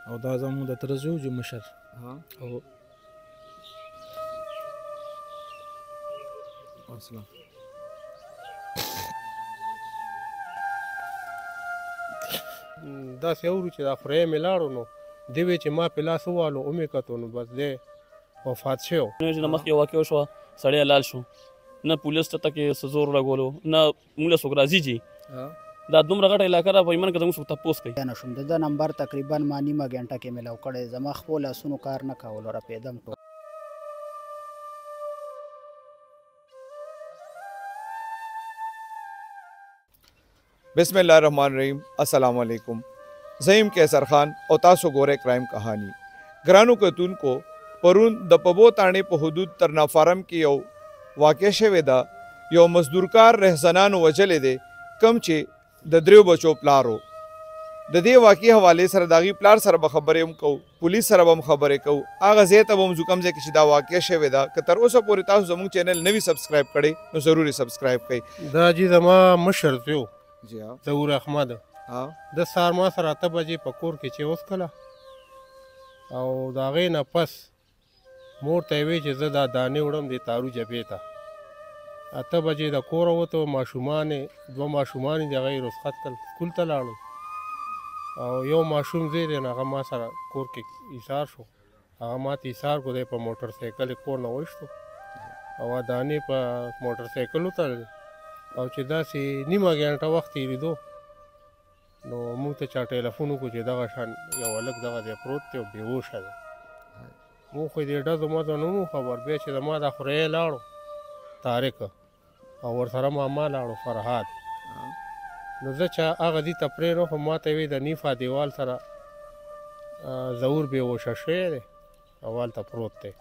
او دا زموږ د تره زوی چې مشر او اصلا داسې اورو چې دا خورۍ مې لاړو نو دی وی چې ما په لاس ووالو ومې کتو نو بس دی وفات شو. نه مخکې واقع وشوه سړی حلال شو نه پولیس ته کې څه زور لګولو نه موږ له څوک راځي چې دا دومره غټه علاقه ده په ایمان کې زموږ څوک تپوس کوي نه شوم د ده نمبر تقریبا ما نیمه ګنټه کې میلاو کړی زما خپلو لاسونو کار نه کولو رپېدم ټول. بسم الله الرحمن الرحیم. السلام علیکم. زیم کیسر خان او تاسو ګوره کرائم کہانی. ګرانو کتونکو پرون د پبو تاڼې په حدود ترنا فارم کې یو واقع شوې ده. یو مزدورکار رهزنانو وجلې دی کم چې د دریو بچو پلارو. د دې واقعي حوالې سره د هغې پلار سره به خبرې هم کوو، پولیس سره به هم خبرې کوو، هغه ځای ته به هم ځو کوم ځای کې چې دا واقع شوې ده. که تر اوسه پورې تاسو زموږ چینل نه وي سبسکرایب کړی نو ضروري سبسکرایب کړئ. دا جی زما مشر یو جی ها ظهور احمد د سهار ما سره 8 بجې په کور کې چې وسکله او د هغې نه پس مور ته یې وی چې زه دا دانې وړم د تارو جبې ته. 8 بجې د کوره وته ماشومان دوه ماشومان د هغې رخصت کړل سکول ته لاړل او یو ماشوم زی دی نو هغه ما سره کور کې ایثار شو. هغه ما ته ایثار کو دی په موټر سایکل کور نه وایستو او دانې په موټر سایکل وتړلې او چې داسې نیمه ګنټه وخت تېرېدو نو موږ ته چا ټلیفون وکړو چې دغه شان یو هلک دغه ځای پروت دی او بېهوشه دی. موږ خو دې ډزو مزو نه وو خبر. بیا چې زما دا خورۍ لاړو طارق او ورسره ماما لاړو فرهاد نو زه چې هغه دي ته پرېنښم ما ته یې وی د نیفا دیوال سره ظهور بېهوشه شوی دی او هلته پروت دی.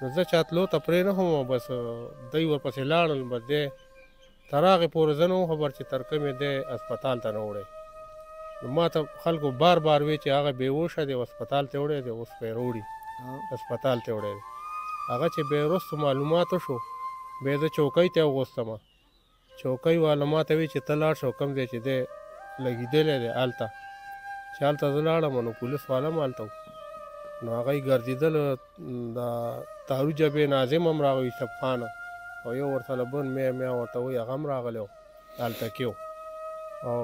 نو زه چې تلو ته پرېنښم بس دوی ورپسې لاړل بس دی تر هغې پورې زه نه وم خبر چې تر کومې دی اسپتال ته نه وړی. نو ما ته خلکو بار بار وی چې هغه بېهوشه دی او اسپتال ته وړی دی اوس به یې راوړي اسپتال ته وړی دی. هغه چې بیا وروستو معلوماتو شو بیا زه چوکۍ ته وغوستمه. چوکۍ والا ما ته وی چې ته لاړ شو کوم ځای چې دی لګېدلی دی هلته چې هلته زه لاړم نو پولیس والا هم هلته نو هغه یې ګرځېدل د تارو جبې ناظم هم راغی یوسف خان او یو ورسره بل میا ورته وایي هغه هم راغلی و هلته کې و او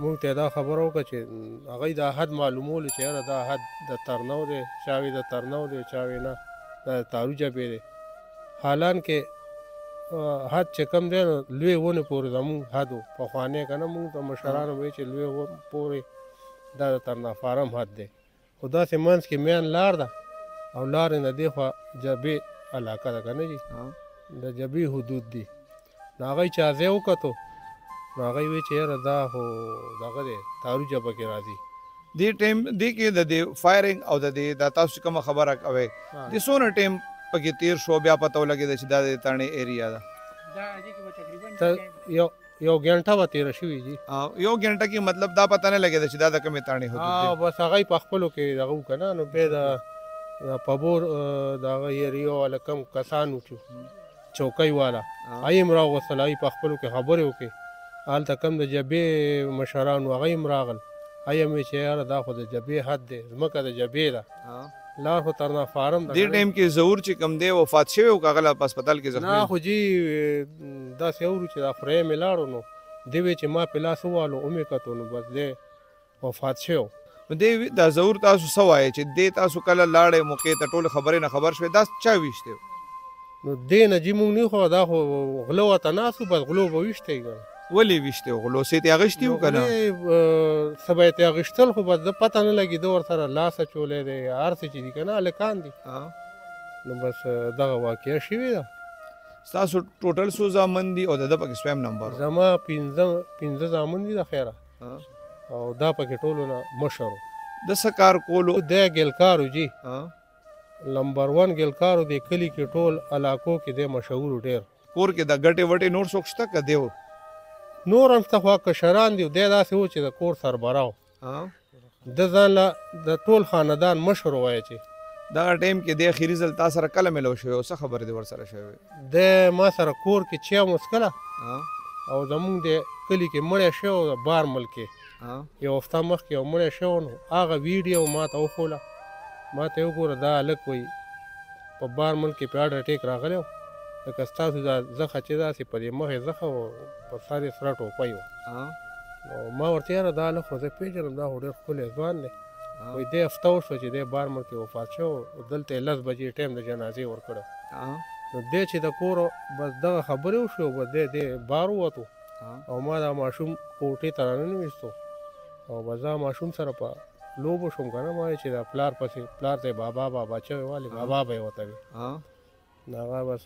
موږ ته دا خبره وکړه چې هغوی دا حد معلومولو چې یاره دا حد د ترنو دی چا وی د ترنو دی چا وی نه دا د تارو جبې دی. حالان کې حد چې کم دی نو لوی ونې پورې زمونږ حد و پخوانی که نه موږ ته مشرانو وایي چې لوی ونې پورې دا د ترنافارم حد دی خو داسې منځ کې میان لار ده او لارې نه دې خوا جبې علاقه ده که نه جي د جبې حدود دي. نو هغوی چې ځای وکتو نو هغوی وی چې یاره دا خو دغه دی تارو جبه کې راځي. دې ټیم دې کې د دې فایرنګ او د دې دا تاسو کومه خبره کوئ د څونه ټیم پکې تیر شو بیا پته ولګېده چې دا د تاڼې ایریا ده؟ یو ګنټه به تېره شوې جي. یو ګنټه کې مطلب دا پته نه لګېده چې دا د کومې تاڼې حدود دی؟ بس هغوی په خپلو کې دغه وکړه نه نو بیا د پبور د هغه ایریو والا کم کسان و چوکۍ والا هغوی هم راوغوستل هغوی په خپلو کې خبرې وکړې هلته کم د جبې مشران و هغوی هم راغل هغوی هم چې یاره دا خو د جبې حد دی ځمکه د جبې ده لار خو ترنا فارم ده. دې ټایم کې ظهور چې کم دی وفات شوی و که هغه لا په هسپتال کې زخمي؟ نه خو جي داسې اورو چې دا خورۍ مې لاړو نو دی وی چې ما په لاس ووالو ومې کتو نو بس دی وفات شوی. دې دا ظهور تاسو څه وایې چې دې تاسو کله لاړې موقع ته ټولې خبرې نه خبر شوې دا چا ویشتی و؟ نو دې نه جي موږ نه خو دا خو غلو ورته ناست و بس غلو به ویشتی که ولې ویشتی و؟ غلو سې تې اخیستي و که نه؟ څه به یې تې اخیستل خو بس ده پته نه لګېده ورسره لاس اچولی دی هر څه چې دي که نه هلکان دي نو بس دغه واقعه شوې ده. ستاسو ټوټل څو زامن دي او د ده پکې سویم نمبر؟ زما 15 زامن دي د خیره او دا پکې ټولو نه مشر و. د څه کار کولو؟ دی ګلکار و جي نمبر 1 ګلکار و د کلي کې ټول علاقو کې دی مشهور و ډېر. کور کې د ګټې وټې نور څوک شته که دی و؟ نور هم شته خو کشران دي دی داسې و چې د کور سربره و د ځان له د ټول خاندان مشر وایه چې دغه ټایم کې د اخري ځل تا سره کله میلاو شوی او څه خبرې دې ورسره شوی؟ دی ما سره کور کې چیا مسکله او زمونږ د کلي کې مړی شوی و د بار ملک کې یو هفته مخکې یو مړی شوی نو هغه ویډیو ما ته وښوله ما ته یې وګوره دا هلک وایي په بار ملک کې پې هارټ اټیک راغلی و لکه ستاسو دا زخه چې داسې په دې مخ یې زخه و په سر یې سره ټوپۍ وه نو ما ورته یاره دا هلک خو زه پېژنم دا خو ډېر ښکلی ځوان دی وایي دې هفته وشوه چې دی بار ملک کې وفات شوی دلته یې 10 بجې ټایم د جنازې ورکړی نو دی چې د کور بس دغه خبرې وشوې بس دی بار ووتو او ما دا ماشوم کوټې ته راننویستو او بس دا ماشوم سره په لوبو شوم که نه ما چې دا پلار پسې پلار ته یې بابا بابا چغې والې بابا به یې ورته وي نو هغه بس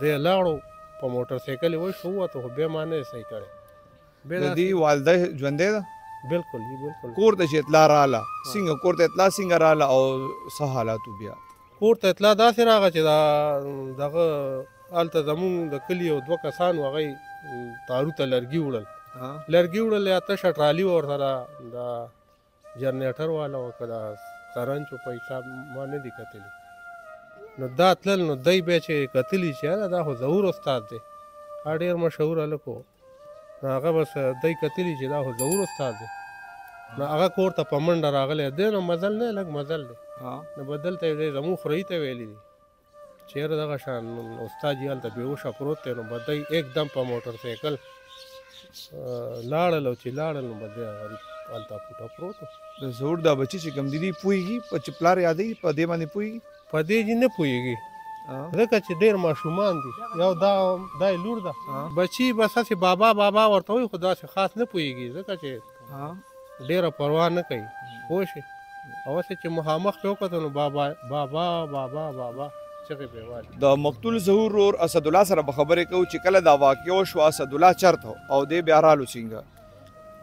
دی لاړو په موټر سایکل یې وشو ووتو خو بیا ما نه یې صحیح کړی د دې والده ژوندی ده بلکل جی بلکل کور ته چې اطلاع رااله څنګه کور ته اطلاع څنګه رااله او څه حالاتو بیا کور ته اطلاع داسې راغله چې دا دغه هلته زمونږ د کلي یو 2 کسان و هغه تارو ته لرګي وړل یا تشه ټرالي وه ورسره دا جنریټر والا و که دا سرنج په حساب ما نه دي کتلي نو دا تلل نو دی بیا چې کتلي چې یاره دا خو ظهور استاد دی دا ډېر مشهور هلک و نو هغه بس دی کتلي چې دا خو ظهور استاد دی نو هغه کور ته په منډه راغلی دی نو مزل نه لږ مزل دی نو بدل ته یې زموږ خورهي ته ویلي دي چې یاره دغه شان استاد یې هلته بېهوشه پروت دی نو به دی ایکدم په موټر سایکل لاړل او چې لاړل نو به دی غریب هلته پوټه پروت و د ظهور دا بچي چې کوم دي پوهېږي چې پلار یادوي په دې باندې پوهېږي په دې چې نه پوهېږي ځکه چې ډېر ماشومان دي یو دا یې لور ده بچي بس هسې بابا بابا ورته وایي خو داسې خاص نه پوهېږي ځکه چې ډېره پروا نه کوي پوه شې او هسې چې مخامخ پې وکتل نو بابا بابا بابا بابا چغې پې والي د مقتول ظهور ورور اسدالله سره به خبرې کوو چې کله دا واقع وشوه اسدالله چېرته او دی بیا رالو څنګه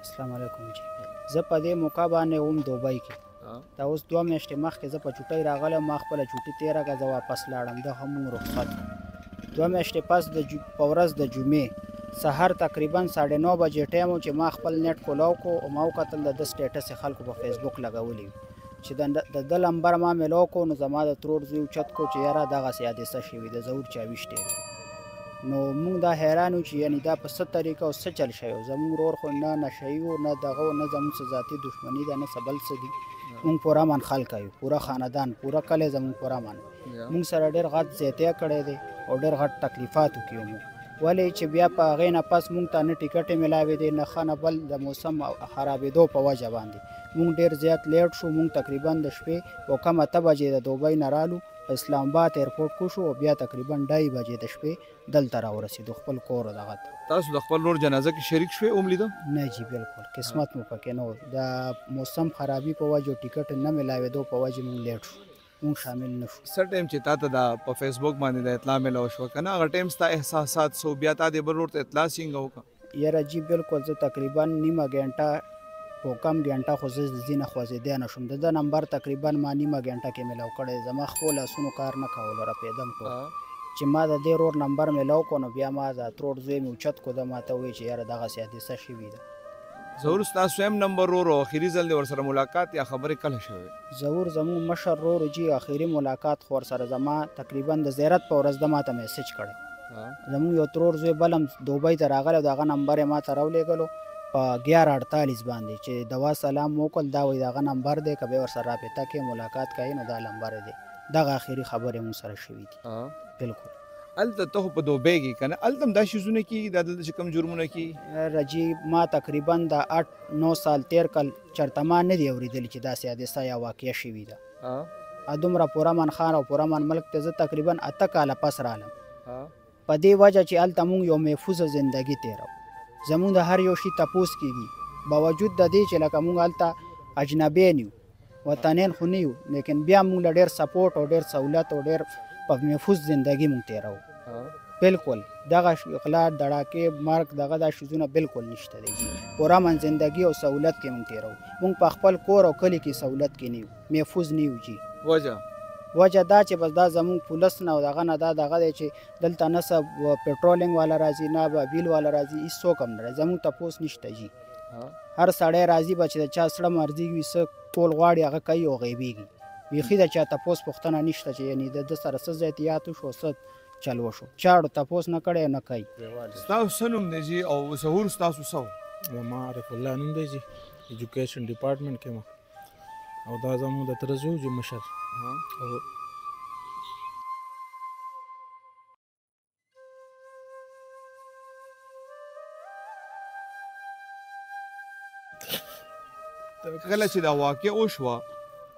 السلام علیکم جی زه په دې موقع باندې وم دوبۍ کې دا اوس 2 میاشتې مخکې زه په چوټۍ راغلم ما خپله چوټي تېره کړه زه واپس لاړم دغه مونږ رخصت 2 میاشتې پس په ورځ د جمعې سهار تقریبا 9:30 بجې ټایم و چې ما خپل نیټ کولاو کو او ما وکتل د سټیټس یې خلکو په فیسبوک لګولی چې د ده لمبر ما میلاو کو نو زما د ترور زوی اوچت کو چې یاره دغسې حادثه شوې د ظهور چا ویشتې نو موږ دا حیران وو چې یعنې دا په څه طریقه او څه چل شوی زموږ ورور خو نه نشهیي و نه دغه و نه زموږ څه ذاتي دښمني ده نه څه بل څه دي موږ پوره امن خلک یو پوره خاندان پوره کلی زموږ پوره امن موږ سره ډېر غټ زیاتیا کړی دی او ډېر غټ تکلیفاتو کې وو ولې چې بیا په هغې نه پس موږ ته نه ټیکټې میلاوې دی نه ښه نه بل د موسم خرابېدو په وجه باندې موږ ډېر زیات لیټ شو موږ تقریبا د شپې او کم 8 بجې د دوبۍ نه رالو اسلام آباد ایرپورټ کو شو او بیا تقریبا 2:30 بجې د شپې دلته راورسېدو خپل کور دغه تاسو د خپل ورور جنازه کې شریک شوې اوم لیده نه جی بالکل قسمت مو پکې نه و د موسم خرابي په وجه ټیکټ نه میلاوېدو په وجه موږ لیټ شو موږ شامل نه شو څه ټایم چې تا ته دا په فیسبوک باندې د اطلاع میلاو شوه که نه هغه ټایم ستا احساسات سو بیا تا د بل ورور ته اطلاع څنګه وکړه یاره جی بالکل زه تقریبا نیمه ګنټه په کم ګنټه خو زه د ځینه خوځېدی نه شوم د ده نمبر تقریبا ما نیمه ګنټه کې میلاو کړی زما خپلو لاسونو کار نه کولو راپېدم کړو چې ما د دې ورور نمبر میلاو کړو نو بیا ما د ترور زوی مې اوچت کړو ده ما ته ووایي چې یاره دغسې حادثه شوې ده ظهور ستاسو هم نمبر ورور او اخري ځل د ورسره ملاقات یا خبرې کله شوې ظهور زموږ مشر ورور جي اخري ملاقات خو ورسره زما تقریبا د زیارت په ورځ ده ما ته میسج کړی زموږ یو ترور زوی بل هم دوبۍ ته راغلی د هغه نمبر یې ما ته راولېږلو په 11:48 باندې چې دوا سلام وکړل دا وایي د هغه نمبر دی که بیا ورسره رابطه کې ملاقات کوي نو دا نمبر دی دغه اخري خبرې مو سره شوي دي بالکل هلته ته خو په دوبۍ کې که نه هلته هم دا شیزونه کېږي دا دلته چې کوم جرمونه کېږي رجی ما تقریبا د 8-9 سال تیر کال چېرته ما نه دی اورېدلي چې داسې حادثه یا واقعه شوې ده دومره پورامن خان او پورامن ملک ته زه تقریبا 8 کاله پس رالم په دې وجه چې هلته مونږ یو محفوظه زندگی تېرو زمونږ د هر یو شي تپوس کېږي باوجود د دې چې لکه مونږ هلته اجنبیان یو وطنین خو نه یو لیکن بیا مونږ له ډېر سپورټ او ډېر سهولت او ډېر په محفوظ زندگی مونږ تېرو بالکل دغه غلا دړاکې مرګ دغه دا شیزونه بالکل نشته دی پوره امن زندگی او سهولت کې مونږ تېرو مونږ په خپل کور او کلي کې سهولت کې نه یو محفوظ نه یو جي وجه دا چې بس دا زمونږ پولیس نه او دغه نه دا دغه دی چې دلته نه څه پټرولینګ والا راځي نه به بیل والا راځي هېڅوک هم نه راځي زمونږ تپوس نشته جي هر سړی راځي به چې د چا سړه مرضي وي څه کول غواړي هغه کوي او غیبېږي بیخي د چا تپوس پوښتنه نشته چې یعنې د ده سره څه زیاتیات وشو څه چل وشو چاړو تپوس نه کړی نه کوي ستاسو څه نوم دی جي او ظهور ستاسو څه زما عارف الله نوم دی جی ایجوکیشن ډپارټمنټ کې ما او دا زموږ د تره زوی جو مشر او کله چې دا واقع وشوه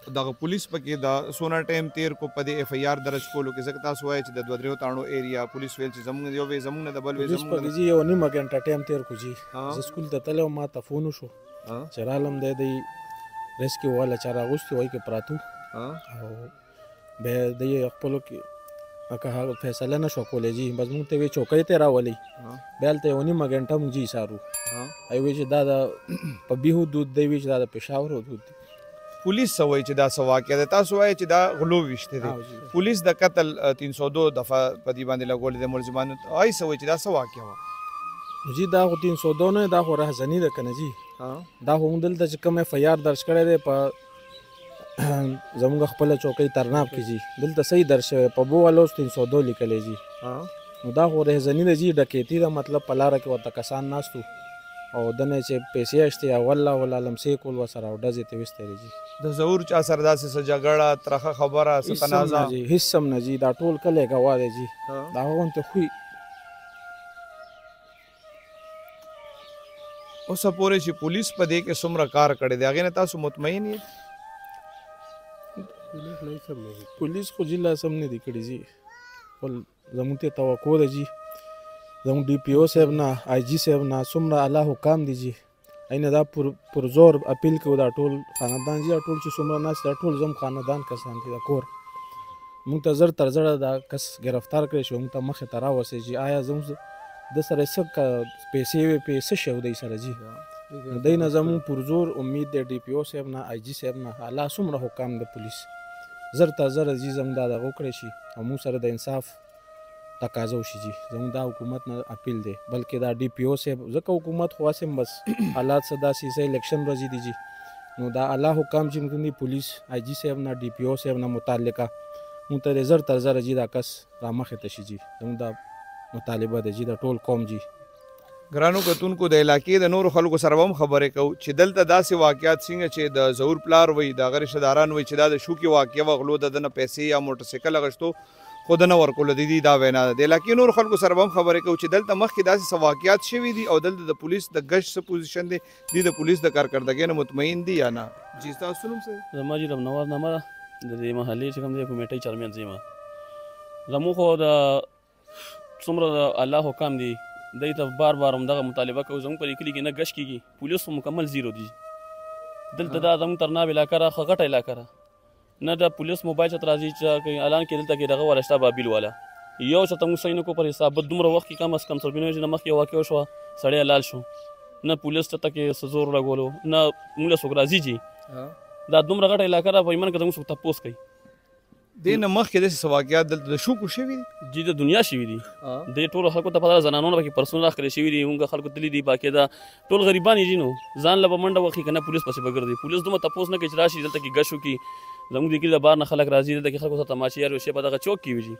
دغه پولیس پکې دا سونه ټایم تیر کو په دې اف ای آر درج کولو کې ځکه تاسو وایي چې د دوه درېو تاڼو ایریا پولیس ویل چې زموږ یو وی زموږ نه د بل وی پولیس زموږ پکې جی یو نیمه ګنټه ټایم تیر کو جی زه سکول ته تللی وم ما ته فون وشو چې رالم دی ریسکیو والا چا راغوستي وایي کې پراتو او بیا دی خپلو کې هغه فیصله نه شو کولی جی بس مونږ ته وی چوکۍ ته راولئ بیا هلته یو نیمه ګنټه مونږ جی ایسارو وی چې دا د په بي حدود دی وی چې دا د پېښور حدود دی پولیس څه وایي چې دا څه واقع ده تاسو وایي چې دا غلو ویشتې دی پولیس د قتل 302 دفعه په دې باندې لګولې د ملزمانو وایي څه وایي چې دا څه واقع وه جی دا خو 302 نه دا خو رهزني ده که نه جی دا خو موږ دلته چې کوم اف ای آر درج کړی دی په زموږ خپله چوکۍ ترناب کې جی دلته صحیح درج شوی په بو والا اوس 302 لیکلی جی نو دا خو رهزني ده جی ډکیتي ده مطلب په لاره کې ورته کسان ناست وو او دنه چې پیسې اخیستې والله ولا لمسې کول ورسره او ډزې ته ویستې دي جی د ظهور چا سره داسې څه جګړه ترخه خبره څه تنازع جی هیڅ هم نه جی دا ټول کلی ګواه دی جی دا غونته خوی اوسه پورې چې پولیس په دې کې څومره کار کړی دی هغې نه تاسو مطمئن یې پولیس خو جی لا سم نه دي کړي جی خپل زموږ ته توقع ده جی زموږ ډي پي او صاحب نه آی جي صاحب نه څومره اعلی حکام دي جی اینه دا پر زور اپیل کوو دا ټول خاندان جی دا ټول چې څومره ناست دا ټول زموږ خاندان کسان دي دا کور موږ ته زر تر زره دا کس ګرفتار کړی شو موږ ته مخې ته راوسئ جی آیا زموږ د سره څه پیسې وې پیسې شو دی سره جی دی نه زموږ پر زور امید دی ډي پي او صاحب نه آی جي صاحب نه اعلی څومره حکام د پولیس زر تر زره جی زموږ دا دغه وکړی شي او موږ سره د انصاف تقاضا وشي جی زموږ دا حکومت نه اپیل دی بلکې دا ډي پي او صاحب ځکه حکومت خو هسې بس حالات څه داسې څه الیکشن ورځې دي جی نو دا اعلی حکام چې موږ دي پولیس آی جي صاحب نه ډي پي او صاحب نه متعلقه موږ ته زر تر زره جی دا کس رامخې ته شي جی زموږ دا مطالبه ده جی دا ټول قوم جی ګرانو کتونکو د علاقې د نورو خلکو سره هم خبرې کوو چې دلته داسې واقعات څنګه چې د ظهور پلار وایي د هغه رشته داران وایي چې دا د شوکې واقعه وه غلو د ده نه پیسې یا موټرسایکل اخیستو خو ده نه ورکولو د دې دا وینا ده د علاقې نورو خلکو سره هم خبرې کوو چې دلته مخکې داسې څه واقعات شوي دي او دلته د پولیس د ګشت څه پوزیشن دی دوی د پولیس د کارکردګۍ نه مطمئن دي یا نه جی ستاسو نوم څه دی زما جی ربنواز نامه ده د دې محلې چې کوم دی کمیټۍ چیرمن یم زموږ خو د څومره د الله حکام دی دی ته بار بار همدغه مطالبه کوو زموږ په دې کلي کې نه ګشت کېږي پولیس خو مکمل زیرو دي دلته دا زموږ ترناب علاقه را ښه غټه علاقه ده نه د پولیس موبایل چت راځي چې اعلان کې دلته کې دغه والا شته بابیل والا یو چته موږ صحیح نه کو پر حساب دومره وخت کې کم از کم سربینو چې مخکې واقع وشوه سړی لال شو نه پولیس چته کې څه زور لګولو نه موږ له څوک راځي جي دا دومره غټه علاقه ده په ایمان کې زموږ څوک تپوس کوي دې نه مخکې داسې واقعات دلته د شوکو شوي دي جی د دنیا شوي دي د ټولو خلکو ته پته ده زنانو نه پکې پرسونه راښکلې شوي دي موږ خلکو تللي دي باقاعده ټول غریبان یې جي نو ځان له به منډه وکړي که نه پولیس پسې به ګرځي پولیس دومره تپوس نه کوي چې راشي دلته کې ګش وکړي زموږ د کلي د بار نه خلک راځي دلته کې خلکو سره تماشې یار وشي په دغه چوک کې وي جي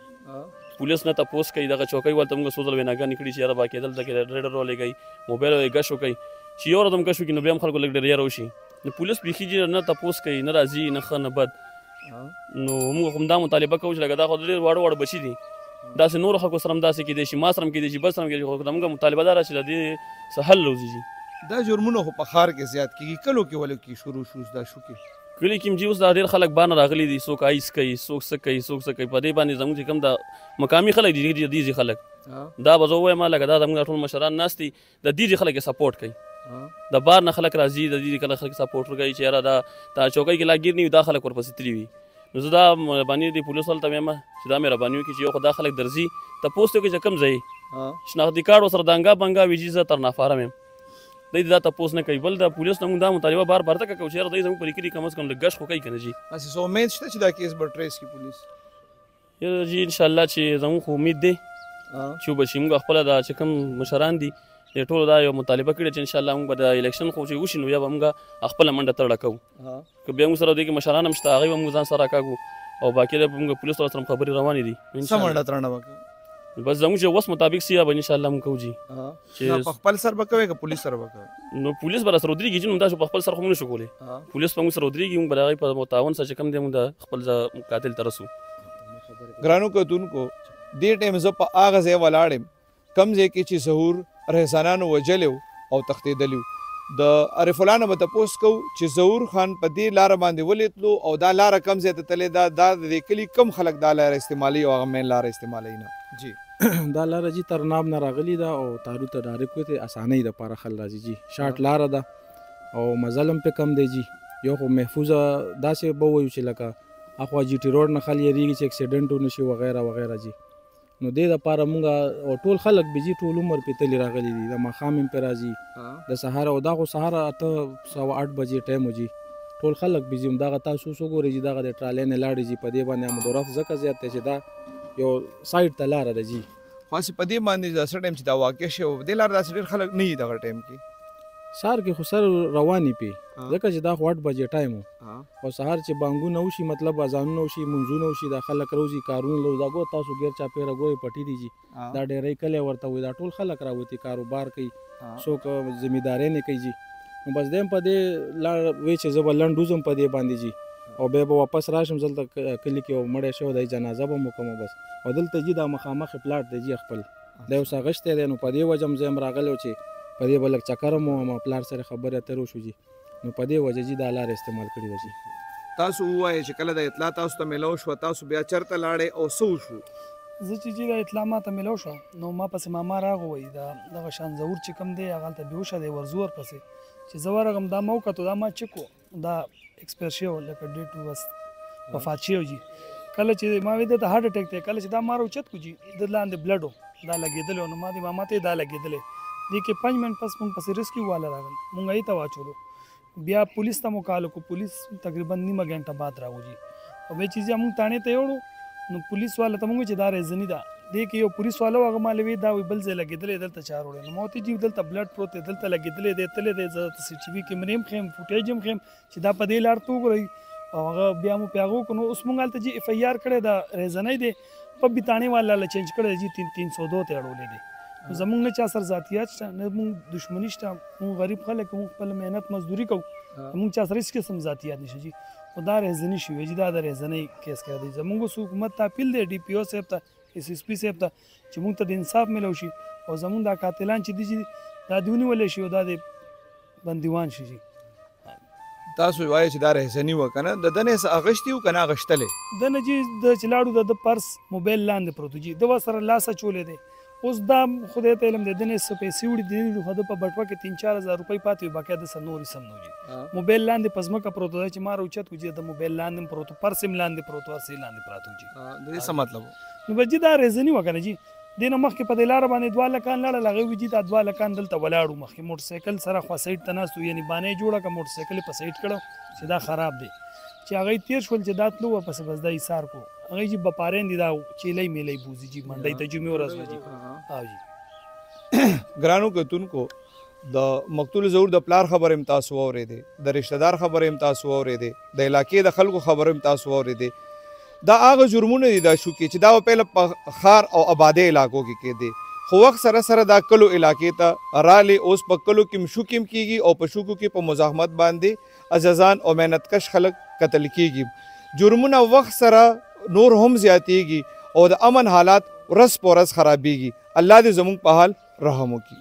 پولیس نه تپوس کوي دغه چوکۍ ولته موږ څو ځله ویناګانې کړي چې یاره باقاعده دلته کې ریډر ولګوي موبایل یې ګش وکړي چې یو ورځ هم ګش وکړي نو بیا هم خلکو لږ ډېر یاره وشي نو پولیس بیخي جي نه تپوس کوي نه راځي نه ښه نه بد نو موږ همدا مطالبه کوو چې لکه دا خو ډېر واړه واړه بچي دي داسې نورو خلکو سره هم داسې کېدی شي ما سره هم کېدی شي بل سره هم کېدی شي خو زموږ مطالبه دا ده چې د دې څه حل روزي جي دا جرمونه خو په ښار کې زیات کېږي کلو کې ولې کې شروع شو دا شوکې کلي کې جي اوس دا ډېر خلک بار نه راغلي دي څوک آیس کوي څوک څه کوي څوک څه کوي په دې باندې زموږ چې کوم دا مقامي خلک دي دیزي خلک دا به زه ووایم لکه دا زموږ ټول مشران ناست دي د دیزي خلک یې سپورټ کوي د بار نه خلک راځي د دې کله خلک سپورټ کوي چې یاره دا چوکۍ کې لا ګیر نه وي دا خلک ورپسې تللي وي نو زه دا مهرباني دي پولیس والو ته وایم چې دا مهرباني وکړي چې یو خو دا خلک درځي تپوس ته وکړي چې کوم ځای شناختي کارډ ورسره دانګا بنګا وي چې زه ترنافارم یم دی دا تپوس نه کوي بل د پولیس نه موږ دا مطالبه بار بار ته کوو چې یاره دی زموږ په دې کلي کم از کم لږ ګشت خو کوي که نه جي هسې څه امید شته چې دا کیس به ټریس کړي پولیس جي انشاءالله چې زموږ خو امید دی چې وبشي موږ خپله دا چې کوم مشران دي د ټولو دا یو مطالبه کړې چې انشاءالله موږ به د الیکشن خو چې وشي نو بیا به موږ خپله منډه تړله کوو که بیا موږ سره دې کې مشران هم شته هغوی به موږ ځان سره راکاږو او باقي د موږ پولیسو سره خبرې روانې دي څه منډه تړنه به کوو بس زموږ چې وس مطابق سي به ان شاء الله موږ کوو جی چې په خپل سر به کوي که پولیس سره به کوي؟ نو پولیس به راسره ودرېږي چې نو دا په خپل سر خو موږ نشو کولی پولیس به موږ سره ودرېږي موږ به د هغوی په متعاون سره چې کوم دی موږ د خپل قاتل ته رسو. ګرانو کتونکو دې ټایم زه په هغه ځای ولاړ یم کوم ځای کې چې ظهور رهزانانو وجلی او تښتېدلي وو. د عارف الله نه به تپوس کوو چې ظهور خان په دې لاره باندې ولیدلو او دا لاره کوم ځای ته تللی دا د دې کلي کم خلک دا لاره استعمالوي او هغه مین لاره استعمالوي نه جی دا لاره جی تر ناب نه راغلې ده او تارو ته ډایرکټ وته اسانۍ دپاره خل راځي جی شارټ لاره ده او مزل هم پې کم دی جی یو خو محفوظه داسې به ووایو چې لکه اخوا جي ټي روډ نه خل یېرېږي چې اکسیډنټ ونشي وغیره وغیره جی. نو دې دپاره مونږ او ټول خلک به جي ټول عمر پې تلي راغلي دي د ماښام هم پې راځي د سهار او دا خو سهار 8:08 بجې ټایم و جي ټول خلک به ځي همدغه تاسو اوس وګورئ چې دغه د ټرالۍ نه لاړې ځي په دې باندې امدورف ځکه زیات دی چې دا یو سایډ ته لاره ده جي. خو هسې په دې باندې داسې ټایم چې دا واقع شوی و دې لاره داسې ډېر خلک نه وي دغه ټایم کې سهار کې خو سر روانې پې ځکه چې دا خو 8 بجې ټایم و او سهار چې بانګونه وشي مطلب اذانونه وشي منځونه وشي دا خلک روزي کارونه لو دا ګو تاسو ګیر چاپېره ګورئ پټي دي جي دا ډېری کلی ورته وایي دا ټول خلک راوتي کاروبار کوي څوک ذمېدارۍ نه کوي جي. نو بس دی هم په دې لاړ وی چې زه به لنډ وځم په دې باندې جي او بیا به واپس راشم دلته کلي کې مړی شوی دی جنازه به مو کومه بس او دلته جي دا مخامخ پلاټ دی جي خپل دا یو څه غشتی دی نو په دې وجه هم زه هم راغلی و چې په دې به لږ چکر هم وم پلار سره خبرې اترې وشو جي نو په دې وجه جي دا لاره استعمال کړې ده جي. تاسو ووایئ چې کله د اطلاع تاسو ته میلاو شوه تاسو بیا چېرته لاړئ او څه وشو؟ زه چې جي دا اطلاع ما ته میلاو شوه نو ما پسې ماما راغی وایي دا دغه شان ظهور چې کوم دی هغه هلته بېهوشه دی ورځو ورپسې چې زه ورغلم دا ما وکتو دا ما چک و دا ایکسپایر شوی و لکه ډېټ بس وفات شوی جي. کله چې ما وایي دته هارټ اټیک دی کله چې دا ما راوچت کړو جي د لاندې بلډ و دا لګېدلی و نو ما دې ماما ته دا لګېدلی دې کې 5 منټ پس مونږ پسې ریسکیو والا راغل مونږ هغې ته واچولو بیا پولیس ته مو کال وکړو پولیس تقریبا نیمه ګنټه بعد راوځي او بیا چې مونږ تاڼې ته یوړو نو پولیس والا ته مونږ چې دا ریزني ده دې کې یو پولیس والا هغه ما وی دا وی بل ځای لګېدلی دلته چا وروړی نو ما ورته جي دلته بلډ پروت دی دلته لګېدلی دی تللی دی زه سی ټي وي کیمرې هم ښیم فوټیج هم ښیم چې دا په دې لار ته وګورئ او هغه بیا مو پې هغه وکړو نو اوس مونږ هلته جي اف آی آر کړی ده ریزنی دی په بیتاڼې والا له چینج کړی دی جي 302 ته اړولی دی زمونږ نه چا سره ذاتیات شته نه مونږ دشمني شته مونږ غریب خلک مونږ خپل محنت مزدوري کوو مونږ چا سره هېڅ قسم ذاتیات نشته جي خو دا ریزني شوی جي دا د ریزنۍ کیس کړی دی زمونږ اوس حکومت ته اپیل دی ډي پي او صاحب ته ایس ایس پي صاحب ته چې مونږ ته د انصاف میلو شي او زمونږ دا قاتلان چې دي جي دا دې ونیولی شي او دا دې بندیوان شي جي. تاسو وایئ چې دا رهزني وه که نه د ده نه یې څه اغشتي وو که نه اغشتلی ده نه جي د چې لاړو د پرس موبایل لاندې پروت و جي ده ورسره لاس اچولی دی اوس دا خدای ته علم دی ده نه یې څه پیسې وړي دي خو ده په بټوه کې 3-4 هزار روپۍ پاتې وي باقي د څه نور یې سم نه و جي موبایل لاندې په ځمکه پروت دی چې ما راوچت کړو جي د موبایل لاندې هم پروت پرس هم لاندې پروت هر څه یې لاندې پراته و جي د دې څه مطلب و؟ نو بس جي دا ریزني وه که نه جي دې نه مخکې په دې لاره باندې 2 لکان لاړل هغې وي جي دا 2 لکان دلته ولاړو مخکې موټرسایکل سره خوا سایډ ته ناست و یعنې بانۍ جوړه کړه موټرسایکل یې په سایډ کړه چې دا خراب دی چې هغه تیر شول چې دا تلو ورپسې بس دا ایثار کو هغه جي بپارین دي دا چیلی میلی بوزي جي منډۍ ته جمعې ورځ و جي او جي. ګرانو کتونکو د مقتول ظهور د پلار خبر هم تاسو واورېدې د رشته دار خبر هم تاسو واورېدې د علاقې د خلکو خبر هم تاسو واورېدې دا هغه جرمونه دي دا شوکې چې دا پهله په ښار او آبادۍ علاقو کې کېدې خو وخت سره سره دا کلو علاقې ته رالې اوس په کلو کې شوکې هم کېږي او په شوکو کې په مزاحمت باندې عزیزان او محنتکش خلک قتل کېږي جرمونه وخت سره نور هم زیاتېږي او د امن حالات ورځ په ورځ خرابېږي الله دې زموږ په حال رحم وکړي.